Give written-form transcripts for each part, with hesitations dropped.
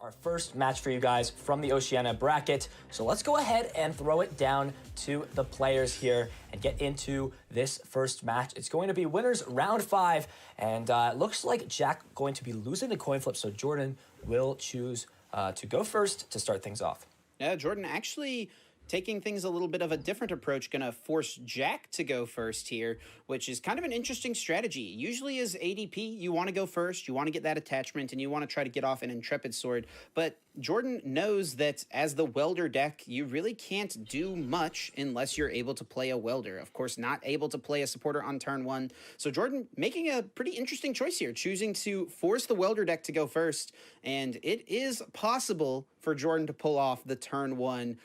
Our first match for you guys from the Oceania bracket. So let's go ahead and throw it down to the players here and get into this first match. It's going to be winners round 5, and it looks like Jack going to be losing the coin flip, so Jordan will choose to go first to start things off. Yeah, Jordan actually taking things a little bit of a different approach, going to force Jack to go first here, which is kind of an interesting strategy. Usually as ADP, you want to go first, you want to get that attachment, and you want to try to get off an Intrepid Sword, but Jordan knows that as the Welder deck, you really can't do much unless you're able to play a Welder. Of course, not able to play a supporter on turn 1. So Jordan making a pretty interesting choice here, choosing to force the Welder deck to go first, and it is possible for Jordan to pull off the turn 1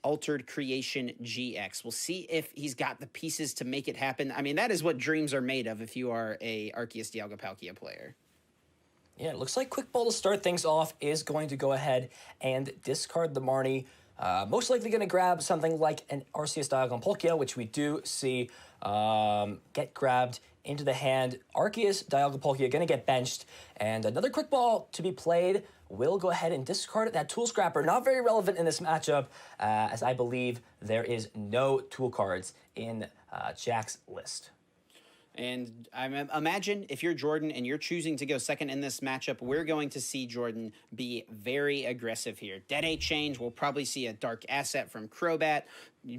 Altered Creation GX. We'll see if he's got the pieces to make it happen. I mean, that is what dreams are made of if you are a Arceus Dialga Palkia player. Yeah, it looks like Quick Ball to start things off is going to go ahead and discard the Marnie. Most likely going to grab something like an Arceus Dialga Palkia, which we do see get grabbed into the hand. Arceus Dialga Palkia going to get benched, and another Quick Ball to be played. Will go ahead and discard that Tool Scrapper. Not very relevant in this matchup, as I believe there is no tool cards in Jack's list. And I imagine if you're Jordan and you're choosing to go second in this matchup, we're going to see Jordan be very aggressive here. Dead 8 change, we'll probably see a Dark Asset from Crobat.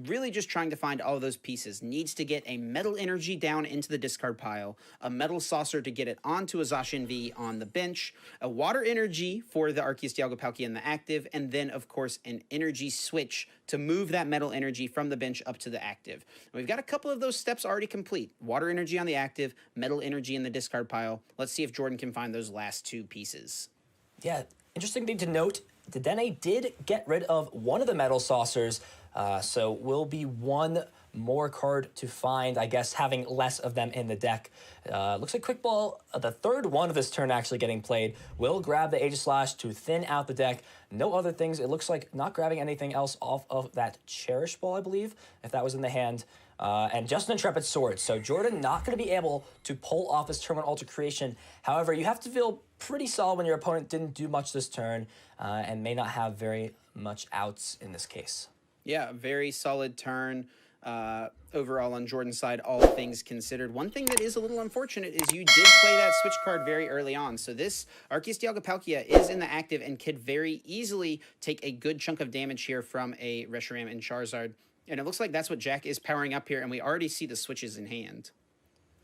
Really just trying to find all of those pieces. Needs to get a Metal Energy down into the discard pile, a Metal Saucer to get it onto a Zacian V on the bench, a Water Energy for the Arceus Dialga Palkia in the active, and then, of course, an Energy Switch to move that Metal Energy from the bench up to the active. And we've got a couple of those steps already complete. Water Energy on the active, Metal Energy in the discard pile. Let's see if Jordan can find those last 2 pieces. Yeah, interesting thing to note, Dedenne did get rid of one of the Metal Saucers, so will be one more card to find, I guess, having less of them in the deck. Looks like Quick Ball, the third one of this turn actually getting played, will grab the Aegislash to thin out the deck. No other things. It looks like not grabbing anything else off of that Cherish Ball, I believe, if that was in the hand. And just an Intrepid Sword. So Jordan not going to be able to pull off his turn 1 Alter Creation. However, you have to feel pretty solid when your opponent didn't do much this turn and may not have very much outs in this case. Yeah, very solid turn overall on Jordan's side, all things considered. One thing that is a little unfortunate is you did play that switch card very early on. So this Arceus Dialga Palkia is in the active and could very easily take a good chunk of damage here from a Reshiram and Charizard. And it looks like that's what Jack is powering up here, and we already see the switches in hand.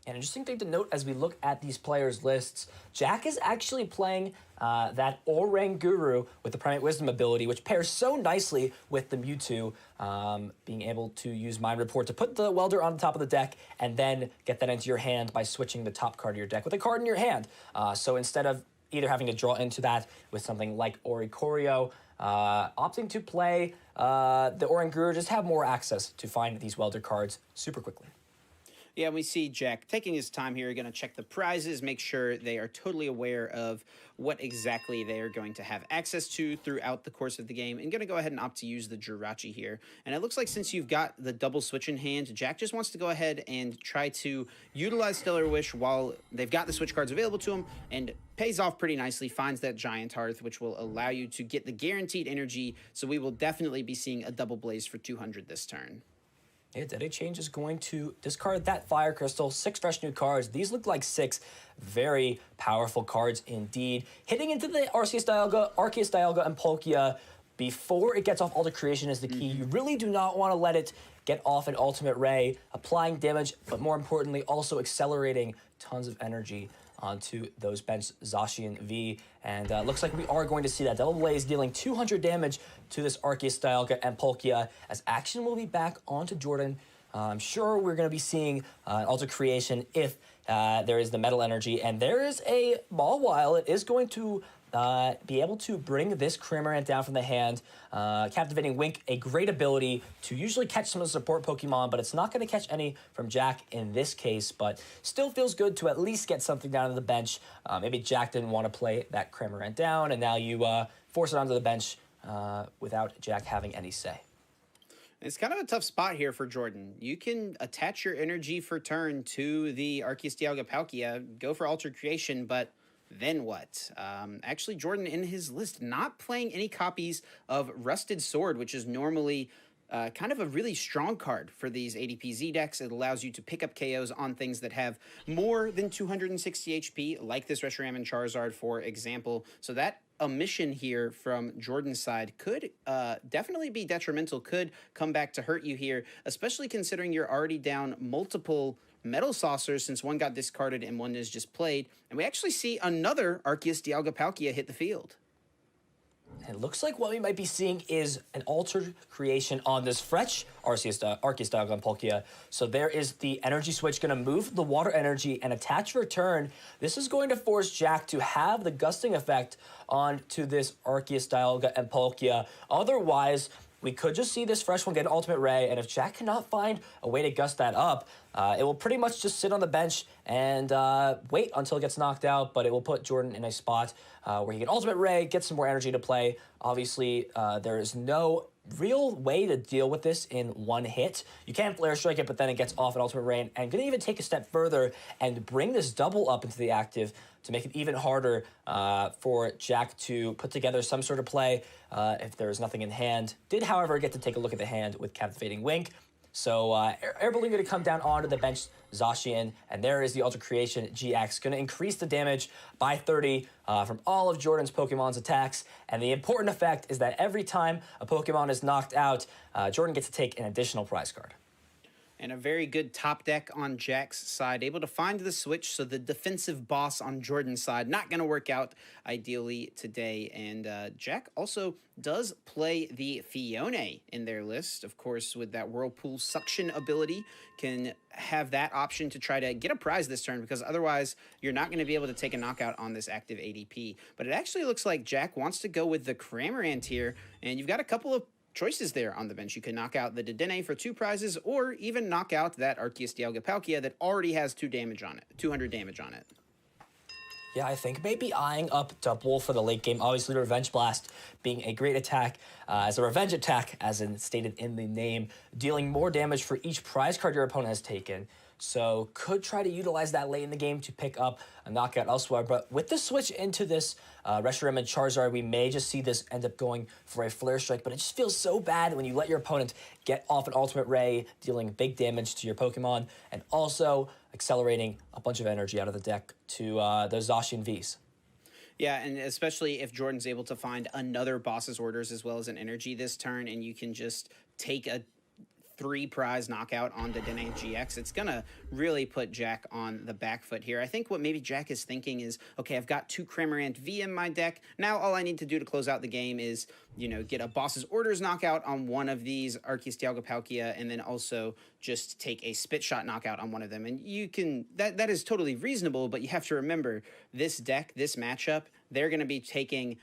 An interesting thing to note as we look at these players' lists, Jack is actually playing that Oranguru with the Primate Wisdom ability, which pairs so nicely with the Mewtwo, being able to use Mind Report to put the Welder on the top of the deck and then get that into your hand by switching the top card of your deck with a card in your hand. So instead of either having to draw into that with something like Oricorio, opting to play the Oranguru, just have more access to find these Welder cards super quickly. Yeah, we see Jack taking his time here, going to check the prizes, make sure they are totally aware of what exactly they are going to have access to throughout the course of the game, and going to go ahead and opt to use the Jirachi here. And it looks like since you've got the double switch in hand, Jack just wants to go ahead and try to utilize Stellar Wish while they've got the switch cards available to him, and pays off pretty nicely, finds that Giant Hearth, which will allow you to get the guaranteed energy, so we will definitely be seeing a double blaze for 200 this turn. Yeah, Dead 8 Change is going to discard that Fire Crystal, 6 fresh new cards. These look like 6 very powerful cards indeed. Hitting into the Arceus Dialga, and Palkia before it gets off Alter Creation is the key. You really do not want to let it get off an Ultimate Ray, applying damage, but more importantly, also accelerating tons of energy onto those bench Zacian V. And looks like we are going to see that Double Blaze dealing 200 damage to this Arceus Dialga and Palkia, as action will be back onto Jordan. I'm sure we're going to be seeing Alter Creation if there is the Metal Energy, and there is a Mawile. It is going to be able to bring this Cramorant down from the hand. Captivating Wink, a great ability to usually catch some of the support Pokemon, but it's not going to catch any from Jack in this case, but still feels good to at least get something down to the bench. Maybe Jack didn't want to play that Cramorant down, and now you force it onto the bench without Jack having any say. It's kind of a tough spot here for Jordan. You can attach your energy for turn to the Arceus Dialga Palkia, go for Altered Creation, but Then what? Actually, Jordan in his list not playing any copies of Rusted Sword, which is normally kind of a really strong card for these ADP-Z decks. It allows you to pick up KOs on things that have more than 260 HP, like this Reshiram and Charizard, for example. So that omission here from Jordan's side could definitely be detrimental, could come back to hurt you here, especially considering you're already down multiple Metal Saucers since one got discarded and one is just played. And we actually see another Arceus Dialga Palkia hit the field. It looks like what we might be seeing is an altered creation on this fresh Arceus Dialga Palkia. So there is the energy switch going to move the water energy and attach return. This is going to force Jack to have the gusting effect onto this Arceus Dialga and Palkia. Otherwise, we could just see this fresh one get an Ultimate Ray, and if Jack cannot find a way to gust that up, it will pretty much just sit on the bench and wait until it gets knocked out, but it will put Jordan in a spot where he can Ultimate Ray, get some more energy to play. Obviously, there is no real way to deal with this in one hit. You can Flare Strike it, but then it gets off an Ultimate Ray, and gonna even take a step further and bring this double up into the active to make it even harder for Jack to put together some sort of play if there's nothing in hand. Did, however, get to take a look at the hand with Captivating Wink. So Air Balloon going to come down onto the bench Zacian, and there is the Ultra Creation GX, going to increase the damage by 30 from all of Jordan's Pokemon's attacks. And the important effect is that every time a Pokemon is knocked out, Jordan gets to take an additional prize card. And a very good top deck on Jack's side, able to find the switch, so the defensive boss on Jordan's side not going to work out ideally today. And Jack also does play the Fione in their list, of course, with that Whirlpool Suction ability, can have that option to try to get a prize this turn, because otherwise you're not going to be able to take a knockout on this active ADP. But it actually looks like Jack wants to go with the Cramorant here, and you've got a couple of choices there on the bench. You can knock out the Dedenne for 2 prizes, or even knock out that Arceus Dialga Palkia that already has 200 damage on it. Yeah, I think maybe eyeing up Double for the late game. Obviously, Revenge Blast being a great attack as a revenge attack, as in stated in the name, dealing more damage for each prize card your opponent has taken. So could try to utilize that late in the game to pick up a knockout elsewhere. But with the switch into this Reshiram and Charizard, we may just see this end up going for a Flare Strike. But it just feels so bad when you let your opponent get off an Ultimate Ray, dealing big damage to your Pokemon, and also accelerating a bunch of energy out of the deck to those Zacian Vs. Yeah, and especially if Jordan's able to find another Boss's Orders as well as an energy this turn, and you can just take a 3 prize knockout on the Dedenne GX, it's gonna really put Jack on the back foot here. I think what maybe Jack is thinking is, okay, I've got 2 Cramorant V in my deck. Now all I need to do to close out the game is, you know, get a Boss's Orders knockout on one of these Arceus Dialga Palkia, and then also just take a Spit Shot knockout on one of them. And you can, that is totally reasonable, but you have to remember, this deck, this matchup, they're gonna be taking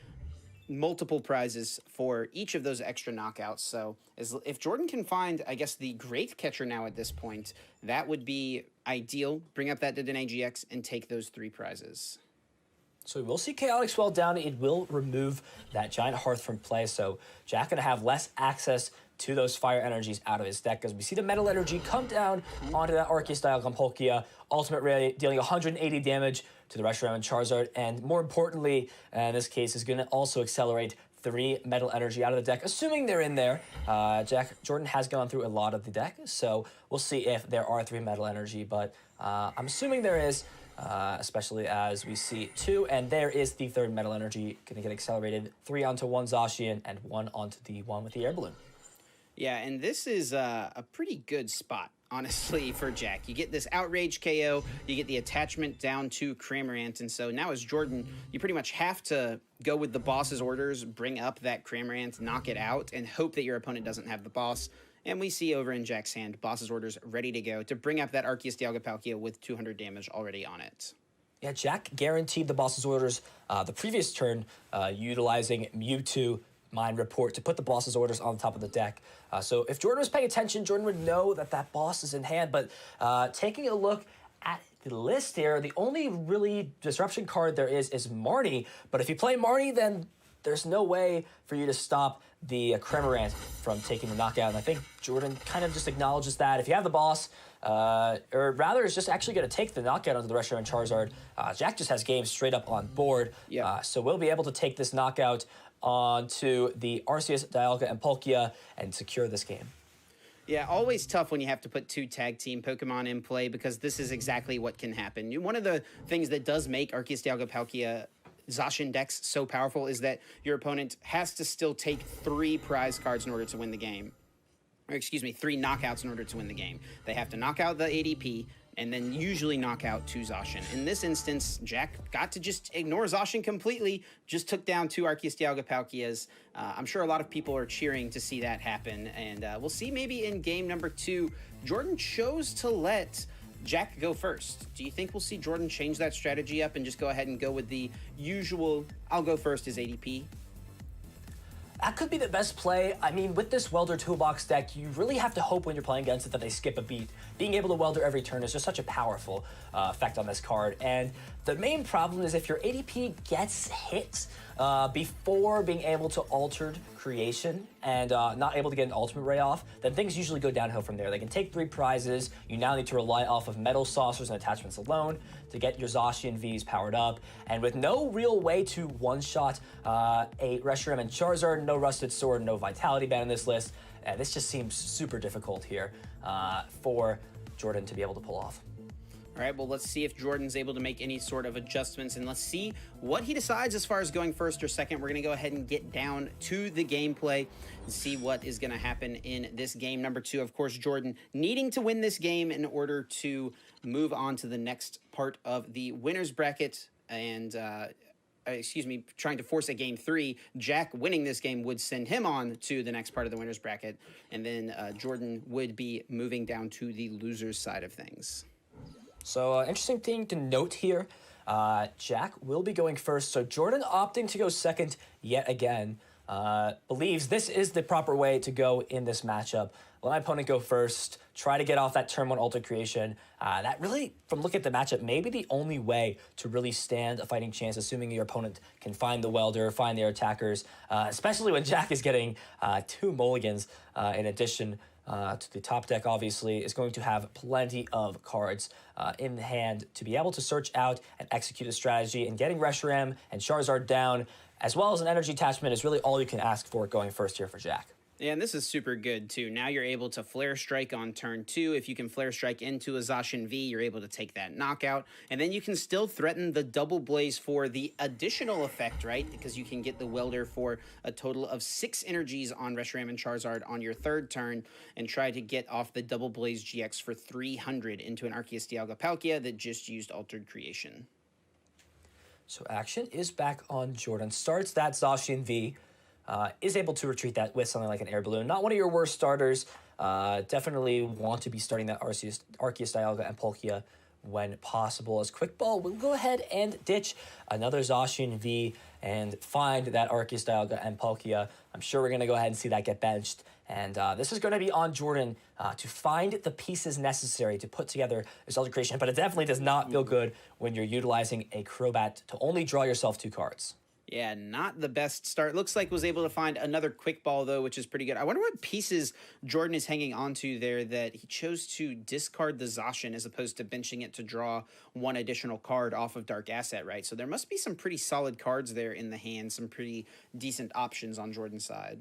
multiple prizes for each of those extra knockouts. So if Jordan can find, I guess, the great catcher now at this point, that would be ideal. Bring up that Dedenne GX and take those 3 prizes. So we'll see Chaotic Swell down. It will remove that Giant Hearth from play. So Jack going to have less access to those fire energies out of his deck, because we see the Metal Energy come down onto that Arceus Dialga Palkia, Ultimate Ray dealing 180 damage to the Reshiram and Charizard, and more importantly, in this case, is going to also accelerate 3 Metal Energy out of the deck, assuming they're in there. Jordan has gone through a lot of the deck, so we'll see if there are 3 Metal Energy, but I'm assuming there is, especially as we see 2, and there is the 3rd Metal Energy going to get accelerated, 3 onto 1 Zacian and 1 onto the one with the Air Balloon. Yeah, and this is a pretty good spot, honestly, for Jack. You get this Outrage KO, you get the attachment down to Cramorant, and so now as Jordan, you pretty much have to go with the Boss's Orders, bring up that Cramorant, knock it out, and hope that your opponent doesn't have the boss. And we see over in Jack's hand, Boss's Orders ready to go to bring up that Arceus Dialga Palkia with 200 damage already on it. Yeah, Jack guaranteed the Boss's Orders the previous turn, utilizing Mewtwo Mind Report to put the Boss's Orders on the top of the deck. So if Jordan was paying attention, Jordan would know that that boss is in hand. But taking a look at the list here, the only really disruption card there is Marnie. But if you play Marnie, then there's no way for you to stop the Cramorant from taking the knockout. And I think Jordan kind of just acknowledges that. If you have the boss, or rather is just actually going to take the knockout onto the Reshiram and Charizard. Jack just has game straight up on board, so we'll be able to take this knockout onto the Arceus, Dialga, and Palkia and secure this game. Yeah, always tough when you have to put 2 tag team Pokemon in play because this is exactly what can happen. One of the things that does make Arceus, Dialga, Palkia Zacian decks so powerful is that your opponent has to still take 3 prize cards in order to win the game. Or excuse me, 3 knockouts in order to win the game. They have to knock out the ADP and then usually knock out 2 Zacian. In this instance, Jack got to just ignore Zacian completely, just took down 2 Arceus, Dialga, Palkias. I'm sure a lot of people are cheering to see that happen, and we'll see maybe in game number 2, Jordan chose to let Jack go first. Do you think we'll see Jordan change that strategy up and just go ahead and go with the usual, I'll go first as ADP? That could be the best play. I mean, with this Welder Toolbox deck, you really have to hope when you're playing against it that they skip a beat. Being able to Welder every turn is just such a powerful effect on this card. And the main problem is if your ADP gets hit before being able to Altered Creation and not able to get an Ultimate Ray off, then things usually go downhill from there. They can take 3 prizes. You now need to rely off of Metal Saucers and attachments alone to get your Zacian Vs powered up. And with no real way to one-shot a Reshiram and Charizard, no Rusted Sword, no Vitality Band in this list, this just seems super difficult here for Jordan to be able to pull off. All right, well, let's see if Jordan's able to make any sort of adjustments, and let's see what he decides as far as going first or second. We're going to go ahead and get down to the gameplay and see what is going to happen in this game number 2. Of course, Jordan needing to win this game in order to move on to the next part of the winner's bracket, and trying to force a game 3. Jack winning this game would send him on to the next part of the winner's bracket, and then Jordan would be moving down to the loser's side of things. So interesting thing to note here, Jack will be going first. So Jordan opting to go second yet again, believes this is the proper way to go in this matchup. Let my opponent go first, try to get off that turn 1 Altered Creation. That really, from looking at the matchup, may be the only way to really stand a fighting chance, assuming your opponent can find the Welder, find their attackers, especially when Jack is getting 2 mulligans in addition to the top deck. Obviously is going to have plenty of cards in hand to be able to search out and execute a strategy, and getting Reshiram and Charizard down, as well as an energy attachment, is really all you can ask for going first here for Jack. Yeah, and this is super good, too. Now you're able to Flare Strike on turn 2. If you can Flare Strike into a Zacian V, you're able to take that knockout. And then you can still threaten the Double Blaze for the additional effect, right? Because you can get the Welder for a total of 6 energies on Reshiram and Charizard on your 3rd turn, and try to get off the Double Blaze GX for 300 into an Arceus, Dialga, Palkia that just used Altered Creation. So action is back on Jordan. Starts that Zacian V. Is able to retreat that with something like an Air Balloon. Not one of your worst starters. Definitely want to be starting that Arceus, Dialga, and Palkia when possible. As Quick Ball will go ahead and ditch another Zacian V and find that Arceus, Dialga, and Palkia. I'm sure we're going to go ahead and see that get benched. And this is going to be on Jordan to find the pieces necessary to put together this Altered Creation. But it definitely does not feel good when you're utilizing a Crobat to only draw yourself 2 cards. Yeah, not the best start. Looks like was able to find another Quick Ball, though, which is pretty good. I wonder what pieces Jordan is hanging onto there that he chose to discard the Zacian as opposed to benching it to draw 1 additional card off of Dark Asset, right? So there must be some pretty solid cards there in the hand, some pretty decent options on Jordan's side.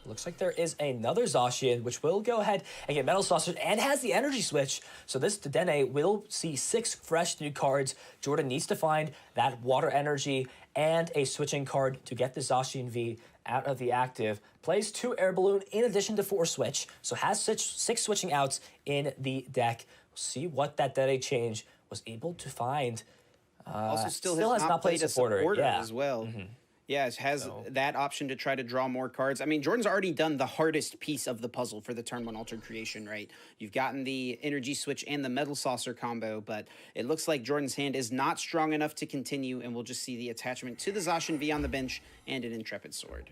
Looks like there is another Zacian, which will go ahead and get Metal Saucer and has the energy switch. So this Dedenne will see 6 fresh new cards. Jordan needs to find that water energy and a switching card to get the Zacian V out of the active. Plays 2 Air Balloon in addition to 4 switch. So has 6 switching outs in the deck. We'll see what that Dedenne change was able to find. Also still has not played a supporter as well. Mm-hmm. Yeah, it has that option to try to draw more cards. I mean, Jordan's already done the hardest piece of the puzzle for the turn 1 Altered Creation, right? You've gotten the Energy Switch and the Metal Saucer combo, but it looks like Jordan's hand is not strong enough to continue, and we'll just see the attachment to the Zacian V on the bench and an Intrepid Sword.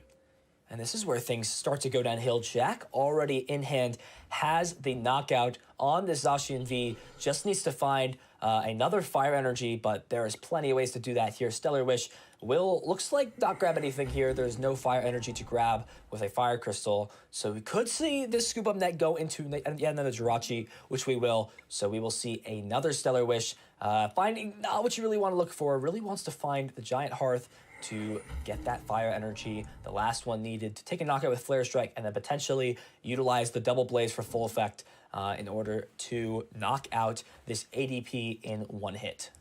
And this is where things start to go downhill. Jack, already in hand, has the knockout on the Zacian V. Just needs to find another Fire Energy, but there is plenty of ways to do that here. Stellar Wish will, looks like, not grab anything here. There's no fire energy to grab with a fire crystal. So we could see this scoop up net go into yet another Jirachi, which we will. So we will see another Stellar Wish. Finding not what you really want to look for, really wants to find the Giant Hearth to get that fire energy, the last one needed to take a knockout with Flare Strike, and then potentially utilize the Double Blaze for full effect in order to knock out this ADP in one hit.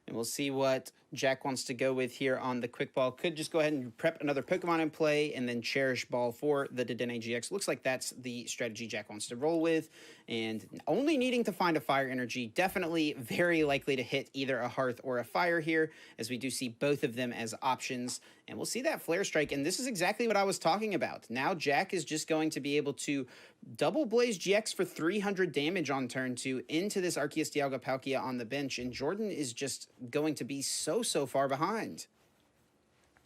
And we'll see what Jack wants to go with here on the quick ball. Could just go ahead and prep another Pokemon in play and then Cherish Ball for the Dedenne GX. Looks like that's the strategy Jack wants to roll with. And only needing to find a fire energy, definitely very likely to hit either a Hearth or a Fire here, as we do see both of them as options. And we'll see that Flare Strike, and this is exactly what I was talking about. Now Jack is just going to be able to double Blaze GX for 300 damage on turn 2 into this Arceus Dialga Palkia on the bench, and Jordan is just going to be so far behind.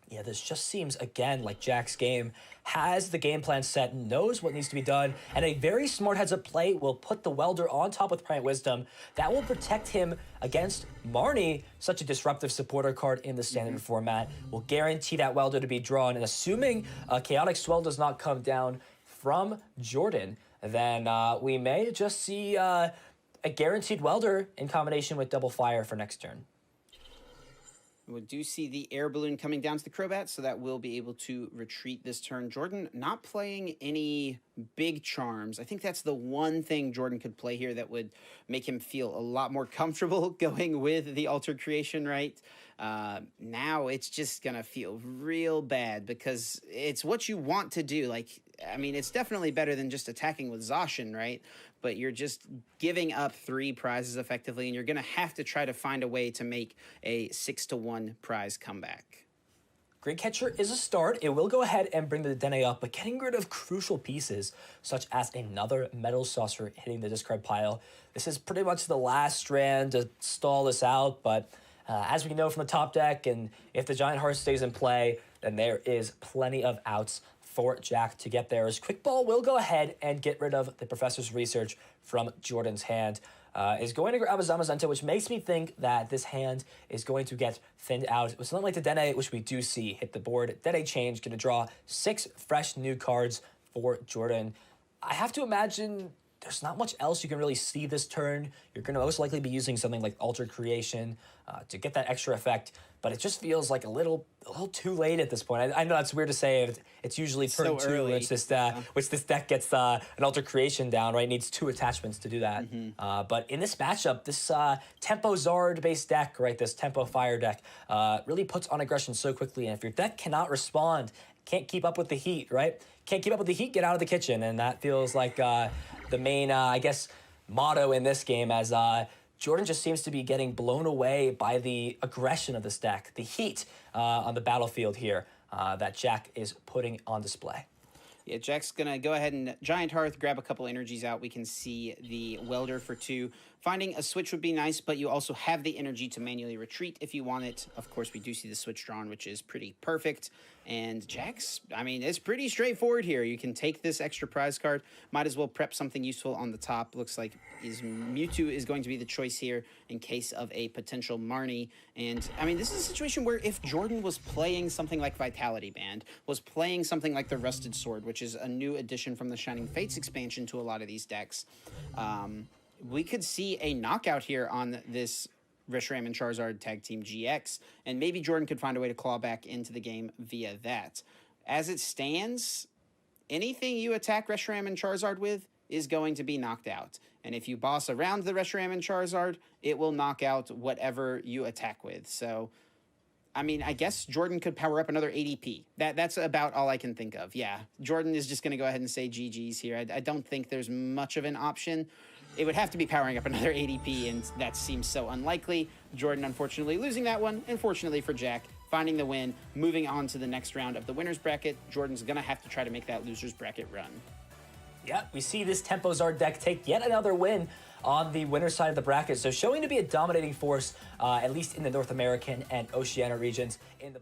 Yeah, this just seems, again, like Jack's game has the game plan set, knows what needs to be done, and a very smart heads-up play will put the Welder on top with Primeate Wisdom. That will protect him against Marnie, such a disruptive supporter card in the standard format. Will guarantee that Welder to be drawn, and assuming a Chaotic Swell does not come down from Jordan, then we may just see a guaranteed Welder in combination with Double Fire for next turn. We do see the air balloon coming down to the Crobat, so that will be able to retreat this turn. Jordan not playing any big charms. I think that's the one thing Jordan could play here that would make him feel a lot more comfortable going with the Alter Creation, right? Now it's just going to feel real bad because it's what you want to do. Like, I mean, it's definitely better than just attacking with Zacian, right? But you're just giving up 3 prizes effectively, and you're going to have to try to find a way to make a 6-1 prize comeback. Great Catcher is a start. It will go ahead and bring the Dedenne up, but getting rid of crucial pieces, such as another Metal Saucer hitting the discard pile. This is pretty much the last strand to stall this out, but as we know from the top deck, and if the Giant Hearth stays in play, then there is plenty of outs for Jack to get there. As Quick Ball will go ahead and get rid of the Professor's Research from Jordan's hand. Is going to grab a Zamazenta, which makes me think that this hand is going to get thinned out. With something like the Dedenne, which we do see hit the board. Dedenne change, going to draw 6 fresh new cards for Jordan. I have to imagine there's not much else you can really see this turn. You're going to most likely be using something like Alter Creation to get that extra effect, but it just feels like a little too late at this point. I know that's weird to say. It's usually turn so 2, early. which this deck gets an Alter Creation down, right? It needs 2 attachments to do that. But in this matchup, this Tempo Zard-based deck, right, this Tempo Fire deck, really puts on aggression so quickly, and if your deck cannot respond, can't keep up with the heat, right? Can't keep up with the heat, get out of the kitchen, and that feels like the main, I guess, motto in this game, as Jordan just seems to be getting blown away by the aggression of this deck, the heat on the battlefield here that Jack is putting on display. Yeah, Jack's going to go ahead and Giant Hearth, grab a couple energies out. We can see the Welder for 2. Finding a switch would be nice, but you also have the energy to manually retreat if you want it. Of course, we do see the switch drawn, which is pretty perfect. And Jack's, I mean, it's pretty straightforward here. You can take this extra prize card. Might as well prep something useful on the top. Looks like Mewtwo is going to be the choice here in case of a potential Marnie. And, I mean, this is a situation where if Jordan was playing something like Vitality Band, was playing something like the Rusted Sword, which is a new addition from the Shining Fates expansion to a lot of these decks, we could see a knockout here on this Reshiram and Charizard Tag Team GX, and maybe Jordan could find a way to claw back into the game via that. As it stands, anything you attack Reshiram and Charizard with is going to be knocked out. And if you boss around the Reshiram and Charizard, it will knock out whatever you attack with. So, I mean, I guess Jordan could power up another ADP. That's about all I can think of. Yeah, Jordan is just going to go ahead and say GG's here. I don't think there's much of an option. It would have to be powering up another ADP, and that seems so unlikely. Jordan, unfortunately, losing that one. And fortunately for Jack, finding the win, moving on to the next round of the winner's bracket. Jordan's going to have to try to make that loser's bracket run. Yeah, we see this Tempo Zard deck take yet another win on the winner's side of the bracket. So showing to be a dominating force, at least in the North American and Oceania regions in the